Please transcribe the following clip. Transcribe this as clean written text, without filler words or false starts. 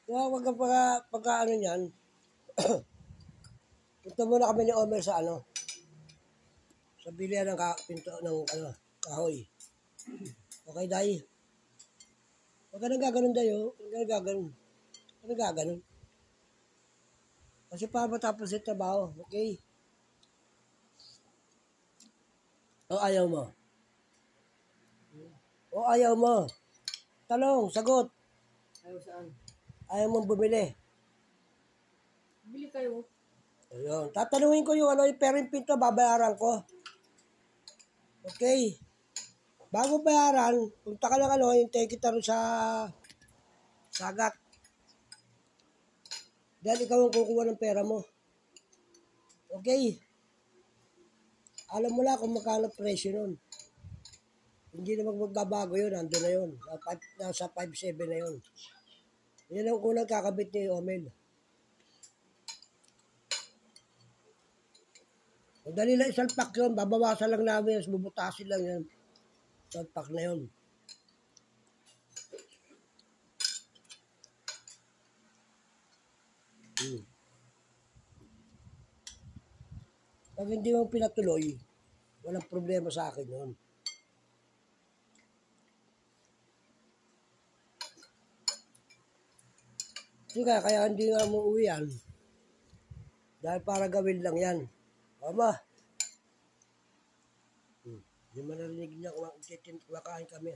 Kaya wag ka pagka ano niyan, punta muna kami ni Omer sa ano, sa bilihan ng pinto ng ano, kahoy. Okay, Day? Huwag ka nang gaganon, Day, oh. Huwag ka nang gaganon. Huwag ka nang gaganon. Kasi para matapos yung trabaho, okay? O ayaw mo? O ayaw mo? Talong, sagot. Ayaw saan? Ayaw mong bumili. Bili kayo. Ayun. Tatanungin ko yung ano, pero yung pinto, babayaran ko. Okay. Bago bayaran, punta ka lang ano, hintay kita rin sa sagat. Dahil ikaw ang kukuha ng pera mo. Okay. Alam mo lang kung magkano presyo nun. Hindi naman magbabago yun, nandun na yun. Nasa 5.7 na yun. Yan ang unang kakabit ni Omel. Kung dali lang isang pack yun, babawasan lang namin, bubutasin lang yan. Isang pack na yun. Pag hindi mo pinatuloy, walang problema sa akin yun. Kaya hindi nga mo uwi yan. Dahil para gawin lang yan. Mama. Hindi mo narinig niya kumakain kami.